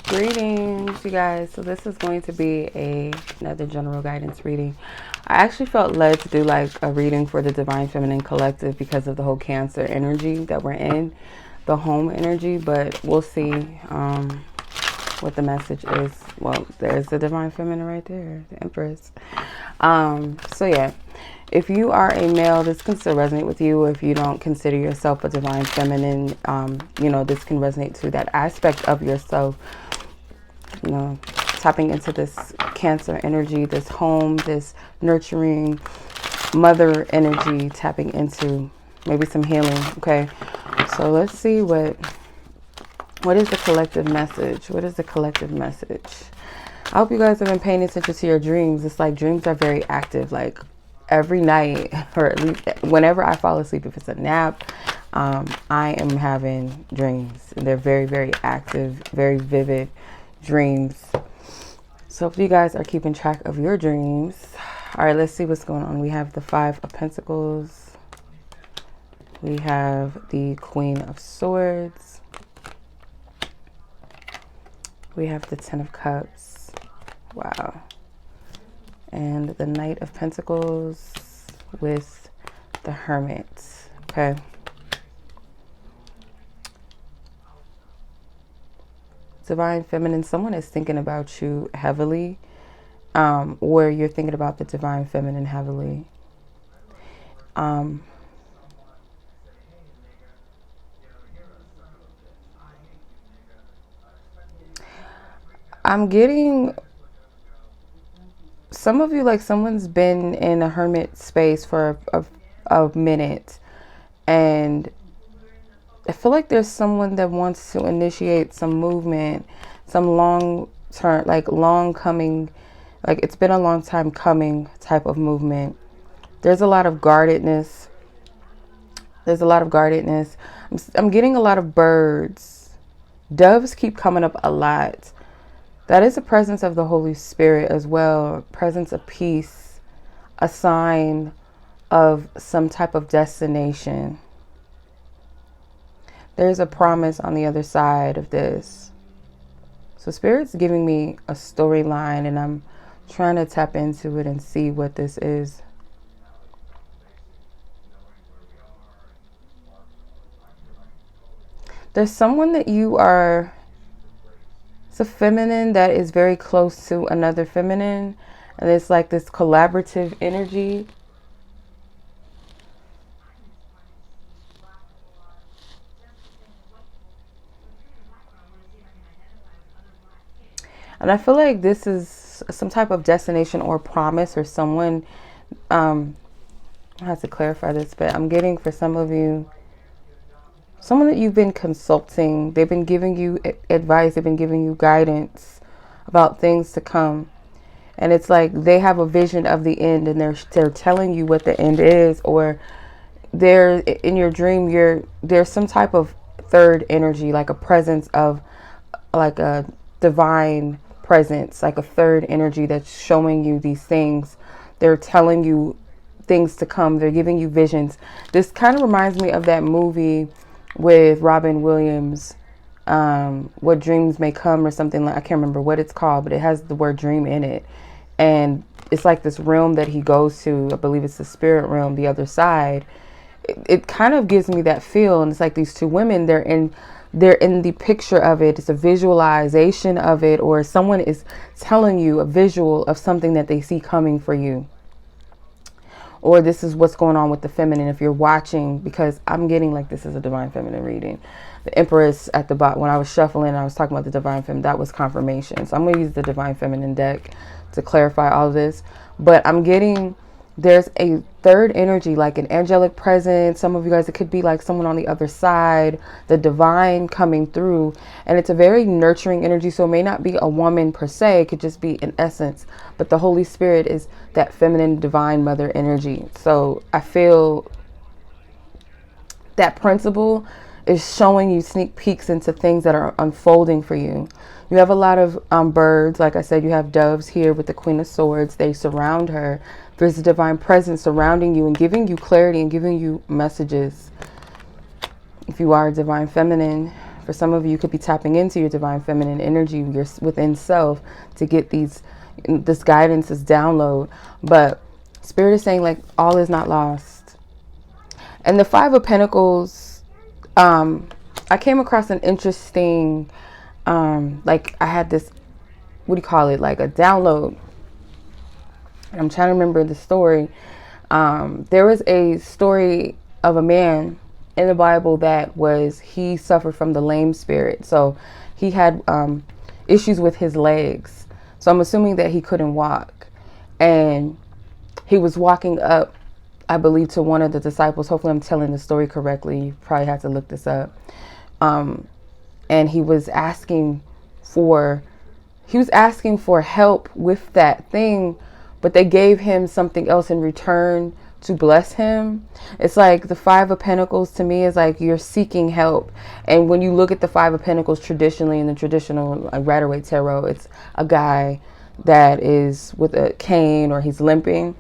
Greetings, you guys. So this is going to be another general guidance reading. I actually felt led to do like a reading for the Divine Feminine Collective because of the whole Cancer energy that we're in, the home energy, but we'll see what the message is. Well, there's the Divine Feminine right there, the Empress. So yeah, if you are a male, this can still resonate with you. If you don't consider yourself a Divine Feminine, you know, this can resonate to that aspect of yourself. You know, tapping into this Cancer energy, this home, this nurturing mother energy, tapping into maybe some healing. Okay, so let's see what is the collective message. What is the collective message? I hope you guys have been paying attention to your dreams. It's like dreams are very active, like every night, or at least whenever I fall asleep, if it's a nap, I am having dreams, and they're very, very active, very vivid dreams. So if you guys are keeping track of your dreams, all right, let's see what's going on. We have the Five of Pentacles. We have the Queen of Swords. We have the Ten of Cups. Wow. And the Knight of Pentacles with the Hermit. Okay. Divine Feminine, someone is thinking about you heavily, or you're thinking about the Divine Feminine heavily. I'm getting some of you, like someone's been in a hermit space for a minute, and I feel like there's someone that wants to initiate some movement, some long term, like long coming, like it's been a long time coming type of movement. There's a lot of guardedness. There's a lot of guardedness. I'm getting a lot of birds. Doves keep coming up a lot. That is a presence of the Holy Spirit as well. Presence of peace, a sign of some type of destination. There's a promise on the other side of this. So Spirit's giving me a storyline, and I'm trying to tap into it and see what this is. There's someone that you are, it's a feminine that is very close to another feminine, and it's like this collaborative energy. And I feel like this is some type of destination or promise, or someone, I have to clarify this, but I'm getting for some of you, someone that you've been consulting, they've been giving you advice, they've been giving you guidance about things to come. And it's like they have a vision of the end, and they're telling you what the end is, or they're in your dream, there's some type of third energy, like a presence of like a divine presence, like a third energy that's showing you these things. They're telling you things to come. They're giving you visions. This kind of reminds me of that movie with Robin Williams, What Dreams May Come, or something like, I can't remember what it's called, but it has the word dream in it. And it's like this realm that he goes to. I believe it's the spirit realm, the other side. It kind of gives me that feel. And it's like these two women, they're in the picture of it. It's a visualization of it, or someone is telling you a visual of something that they see coming for you. Or this is what's going on with the feminine if you're watching, because I'm getting like this is a Divine Feminine reading. The Empress at the bottom, when I was shuffling, I was talking about the Divine Feminine, that was confirmation. So I'm going to use the Divine Feminine deck to clarify all of this. But I'm getting, there's a third energy, like an angelic presence. Some of you guys, it could be like someone on the other side, the divine coming through. And it's a very nurturing energy. So it may not be a woman per se, it could just be an essence. But the Holy Spirit is that feminine, divine mother energy. So I feel that principle is showing you sneak peeks into things that are unfolding for you. You have a lot of birds. Like I said, you have doves here with the Queen of Swords. They surround her. There's a divine presence surrounding you and giving you clarity and giving you messages. If you are a Divine Feminine, For some of you, you could be tapping into your divine feminine energy, your within self, to get this guidance, this download. But Spirit is saying, like, all is not lost. And the Five of Pentacles, I came across an interesting, like, I had this, what do you call it, like a download. I'm trying to remember the story. There was a story of a man in the Bible that he suffered from the lame spirit. So he had issues with his legs. So I'm assuming that he couldn't walk. And he was walking up, I believe, to one of the disciples. Hopefully I'm telling the story correctly. You probably have to look this up. And he was asking for help with that thing, but they gave him something else in return to bless him. It's like the Five of Pentacles to me is like you're seeking help. And when you look at the Five of Pentacles traditionally in the traditional Rider-Waite Tarot, it's a guy that is with a cane or he's limping.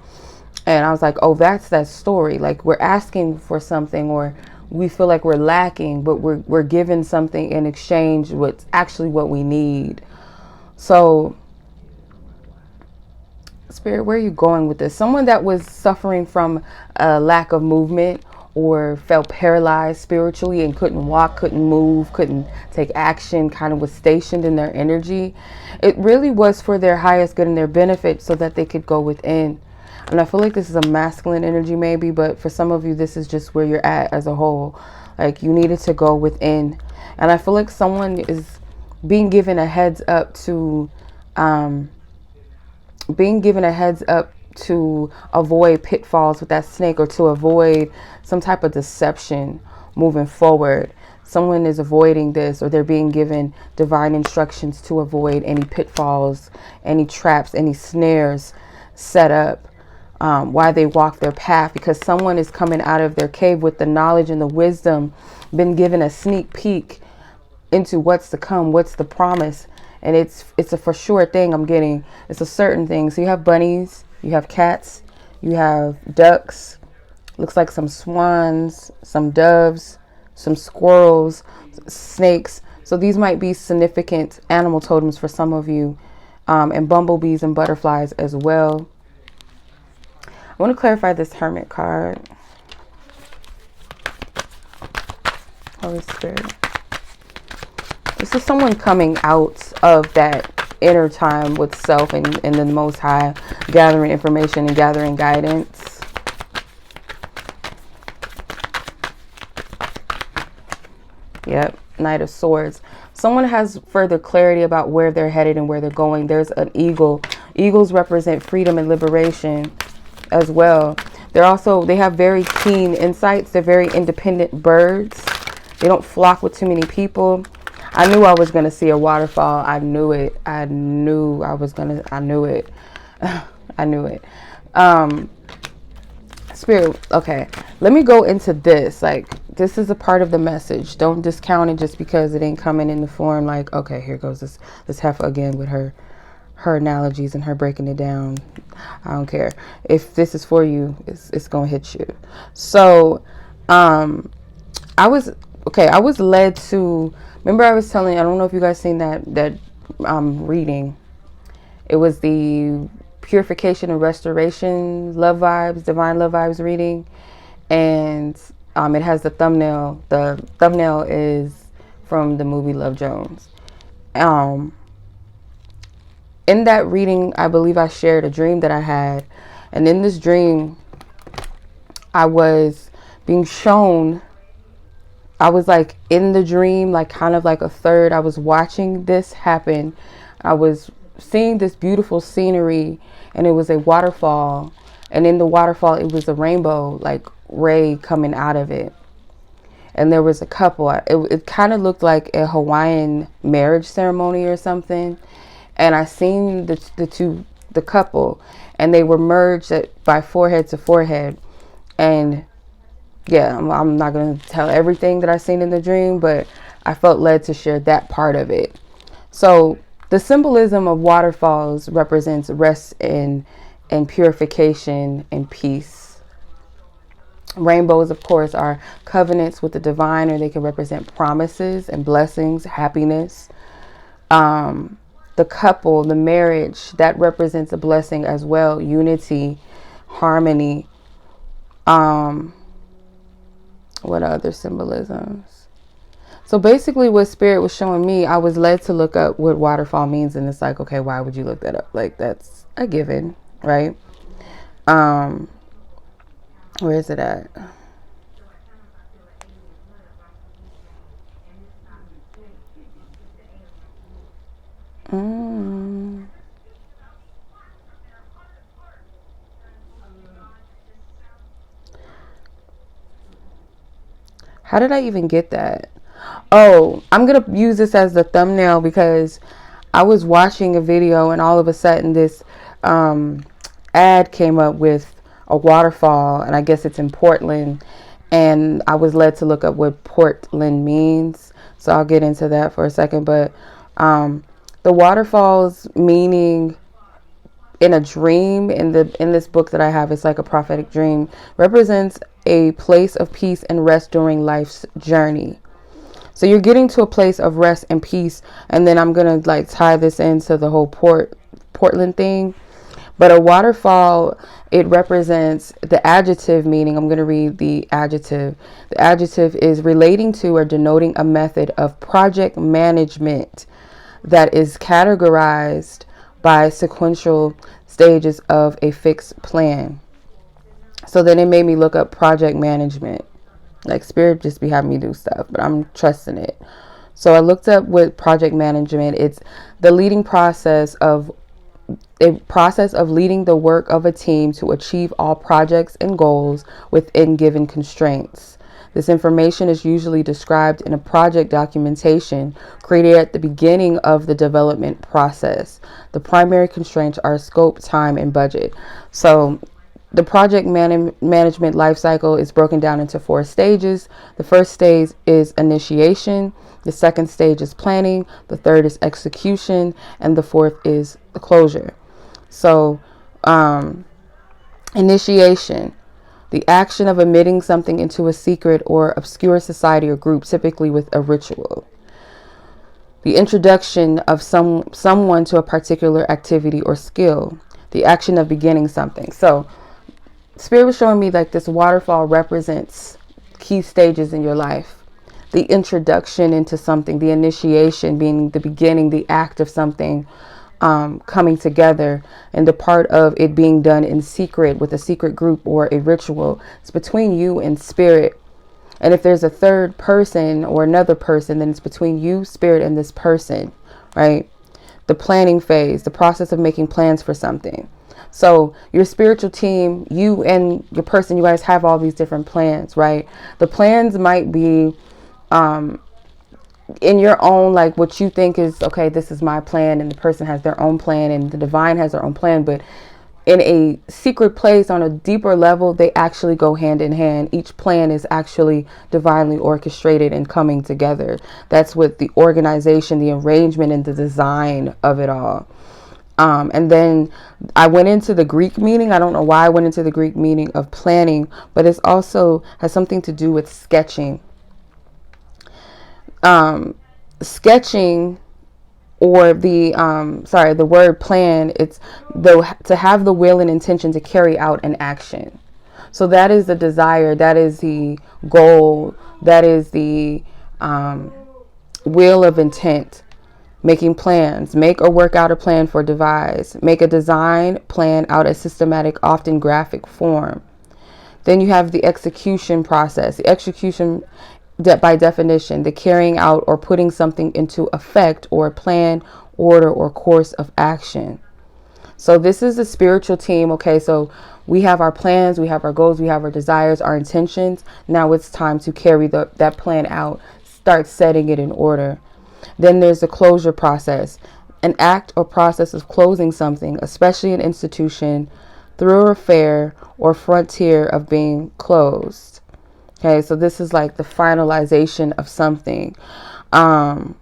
And I was like, oh, that's that story. Like, we're asking for something, or we feel like we're lacking, but we're given something in exchange what's actually what we need. So Spirit, where are you going with this? Someone that was suffering from a lack of movement or felt paralyzed spiritually and couldn't walk, couldn't move, couldn't take action, kind of was stationed in their energy. It really was for their highest good and their benefit so that they could go within. And I feel like this is a masculine energy maybe, but for some of you, this is just where you're at as a whole. Like, you needed to go within. And I feel like someone is being given a heads up to, avoid pitfalls with that snake, or to avoid some type of deception moving forward. Someone is avoiding this, or they're being given divine instructions to avoid any pitfalls, any traps, any snares set up while they walk their path, because someone is coming out of their cave with the knowledge and the wisdom, been given a sneak peek into what's to come, what's the promise. And it's a for sure thing I'm getting. It's a certain thing. So you have bunnies, you have cats, you have ducks, looks like some swans, some doves, some squirrels, snakes. So these might be significant animal totems for some of you, and bumblebees and butterflies as well. I want to clarify this Hermit card. Holy Spirit. This is someone coming out of that inner time with self and the Most High, gathering information and gathering guidance. Yep, Knight of Swords. Someone has further clarity about where they're headed and where they're going. There's an eagle. Eagles represent freedom and liberation as well. They have very keen insights. They're very independent birds. They don't flock with too many people. I knew I was going to see a waterfall. I knew it. I knew it. I knew it. Spirit, okay. Let me go into this. Like, this is a part of the message. Don't discount it just because it ain't coming in the form like, okay, here goes this heifer again with her analogies and her breaking it down. I don't care. If this is for you, it's going to hit you. So, I was led to, remember I was telling you, I don't know if you guys seen that reading. It was the Purification and Restoration Love Vibes, Divine Love Vibes reading. And it has the thumbnail. The thumbnail is from the movie Love Jones. In that reading, I believe I shared a dream that I had. And in this dream, I was being shown, I was like in the dream, like kind of like a third. I was watching this happen. I was seeing this beautiful scenery, and it was a waterfall. And in the waterfall, it was a rainbow, like ray coming out of it. And there was a couple. It kind of looked like a Hawaiian marriage ceremony or something. And I seen the couple, and they were merged by forehead to forehead. And yeah, I'm not going to tell everything that I seen in the dream, but I felt led to share that part of it. So the symbolism of waterfalls represents rest and purification and peace. Rainbows, of course, are covenants with the divine, or they can represent promises and blessings, happiness. The couple, the marriage, that represents a blessing as well. Unity, harmony. What other symbolisms? So basically what Spirit was showing me, I was led to look up what waterfall means. And it's like, okay, why would you look that up? Like, that's a given, right? Where is it at? How did I even get that? Oh, I'm going to use this as the thumbnail because I was watching a video and all of a sudden this ad came up with a waterfall, and I guess it's in Portland, and I was led to look up what Portland means. So I'll get into that for a second, but the waterfall's meaning in a dream, in this book that I have, it's like a prophetic dream, represents a place of peace and rest during life's journey. So you're getting to a place of rest and peace, and then I'm gonna like tie this into the whole Portland thing. But a waterfall, it represents the adjective meaning. I'm going to read the adjective. The adjective is relating to or denoting a method of project management that is categorized by sequential stages of a fixed plan. So then it made me look up project management. Like, Spirit just be having me do stuff, but I'm trusting it. So I looked up what project management. It's the leading process of leading the work of a team to achieve all projects and goals within given constraints. This information is usually described in a project documentation created at the beginning of the development process. The primary constraints are scope, time, and budget. So the project management life cycle is broken down into 4 stages. The first stage is initiation. The second stage is planning. The third is execution. And the fourth is the closure. So, initiation, the action of admitting something into a secret or obscure society or group, typically with a ritual. The introduction of someone to a particular activity or skill. The action of beginning something. So, Spirit was showing me like this waterfall represents key stages in your life. The introduction into something, the initiation being the beginning, the act of something coming together, and the part of it being done in secret with a secret group or a ritual. It's between you and Spirit. And if there's a third person or another person, then it's between you, Spirit, and this person, right? The planning phase, the process of making plans for something. So your spiritual team, you and your person, you guys have all these different plans, right? The plans might be in your own, like what you think is, okay, this is my plan, and the person has their own plan, and the divine has their own plan. But in a secret place on a deeper level, they actually go hand in hand. Each plan is actually divinely orchestrated and coming together. That's what the organization, the arrangement, and the design of it all. And then I went into the Greek meaning. I don't know why I went into the Greek meaning of planning, but it also has something to do with sketching. Sketching, or the word plan, it's to have the will and intention to carry out an action. So that is the desire, that is the goal, that is the will of intent. Making plans, make or work out a plan for devise, make a design plan out a systematic, often graphic form. Then you have the execution process. The execution, by definition, the carrying out or putting something into effect, or plan, order, or course of action. So this is the spiritual team. Okay, so we have our plans, we have our goals, we have our desires, our intentions. Now it's time to carry that plan out, start setting it in order. Then there's the closure process, an act or process of closing something, especially an institution, thoroughfare or frontier of being closed. Okay, so this is like the finalization of something. To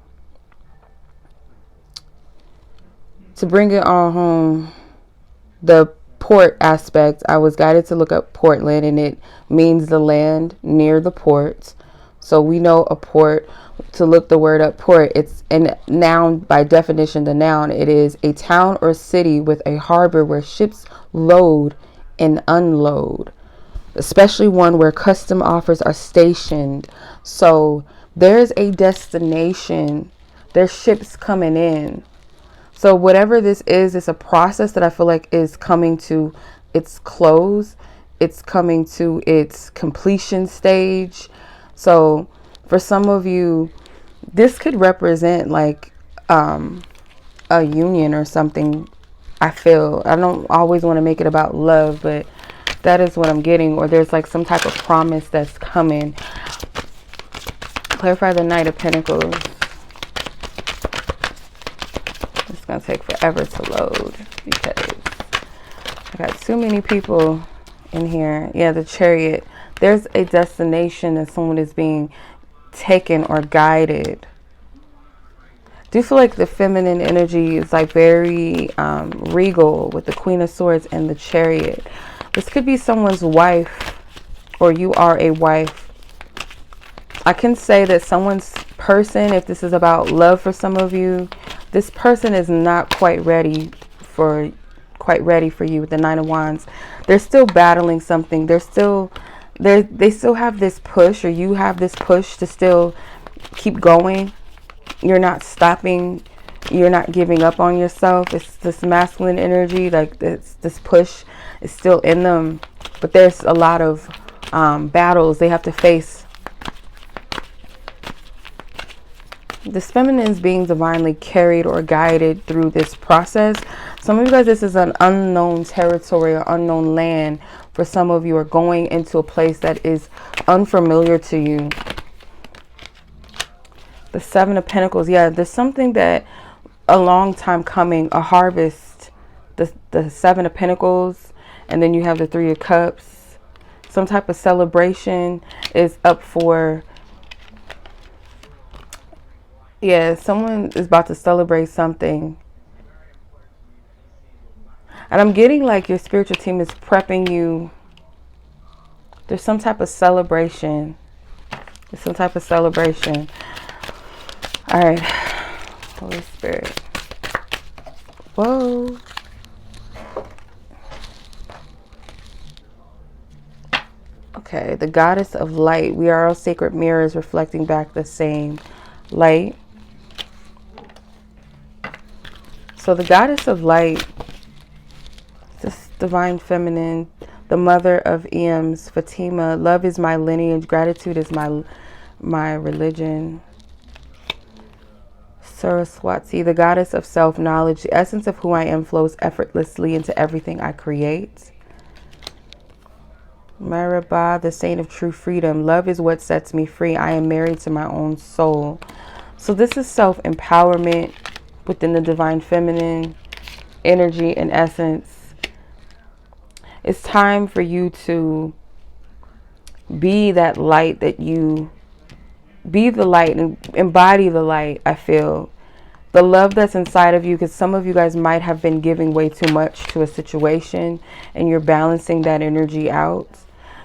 bring it on home, the port aspect, I was guided to look up Portland, and it means the land near the port. So we know a port. To look the word up, port, it's a noun by definition. The noun, it is a town or city with a harbor where ships load and unload, especially one where custom offers are stationed. So there's a destination, there's ships coming in. So whatever this is, it's a process that I feel like is coming to its close. It's coming to its completion stage. So for some of you, this could represent like a union or something. I feel, I don't always want to make it about love, but that is what I'm getting. Or there's like some type of promise that's coming. Clarify the Knight of Pentacles. It's going to take forever to load because I got too many people in here. Yeah, the Chariot. There's a destination that someone is being taken or guided. Do you feel like the feminine energy is like very regal with the Queen of Swords and the Chariot? This could be someone's wife, or you are a wife. I can say that someone's person, if this is about love for some of you, this person is not quite ready for you with the Nine of Wands. They're still battling something. They still have this push, or you have this push to still keep going. You're not stopping. You're not giving up on yourself. It's this masculine energy, like this push is still in them, but there's a lot of battles they have to face. This feminine is being divinely carried or guided through this process. Some of you guys, this is an unknown territory or unknown land. For some of you, are going into a place that is unfamiliar to you. The Seven of Pentacles. Yeah, there's something that a long time coming, a harvest. The Seven of Pentacles, and then you have the Three of Cups. Some type of celebration is up for. Yeah, someone is about to celebrate something. And I'm getting like your spiritual team is prepping you. There's some type of celebration. There's some type of celebration. All right. Holy Spirit. Whoa. Okay. The Goddess of Light. We are all sacred mirrors reflecting back the same light. So the Goddess of Light, this divine feminine, the mother of Ems, Fatima. Love is my lineage. Gratitude is my religion. Saraswati, the goddess of self-knowledge. The essence of who I am flows effortlessly into everything I create. Maraba, the saint of true freedom. Love is what sets me free. I am married to my own soul. So this is self-empowerment within the divine feminine energy and essence. It's time for you to be that light, that you be the light and embody the light. I feel the love that's inside of you, because some of you guys might have been giving way too much to a situation and you're balancing that energy out.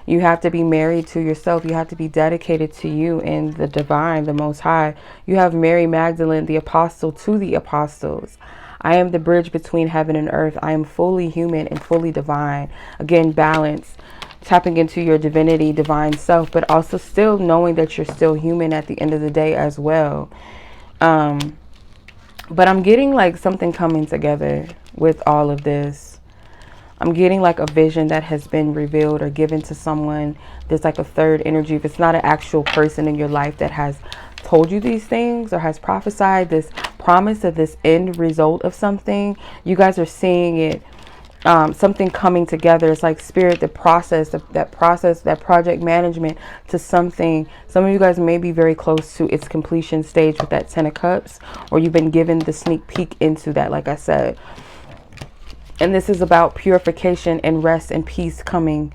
You have to be married to yourself. You have to be dedicated to you and the divine, the Most High. You have Mary Magdalene, the apostle to the apostles. I am the bridge between heaven and earth. I am fully human and fully divine. Again, balance, tapping into your divinity, divine self, but also still knowing that you're still human at the end of the day as well. But I'm getting like something coming together with all of this. I'm getting like a vision that has been revealed or given to someone. There's like a third energy. If it's not an actual person in your life that has told you these things or has prophesied this promise of this end result of something, you guys are seeing it. Something coming together. It's like spirit, that project management to something. Some of you guys may be very close to its completion stage with that Ten of Cups, or you've been given the sneak peek into that, like I said. And this is about purification and rest and peace coming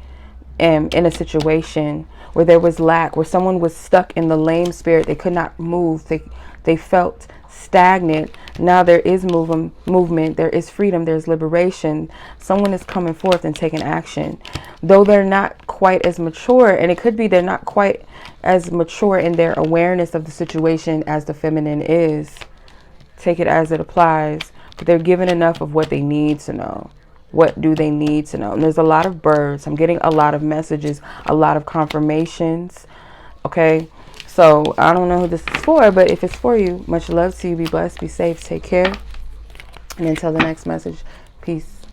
in a situation where there was lack, where someone was stuck in the lame spirit. They could not move. They felt stagnant. Now there is movement, there is freedom, there's liberation. Someone is coming forth and taking action. Though they're not quite as mature, and it could be they're not quite as mature in their awareness of the situation as the feminine is. Take it as it applies. But they're given enough of what they need to know. What do they need to know? And there's a lot of birds. I'm getting a lot of messages, a lot of confirmations. Okay? So I don't know who this is for, but if it's for you, much love to you. Be blessed, be safe, take care. And until the next message, peace.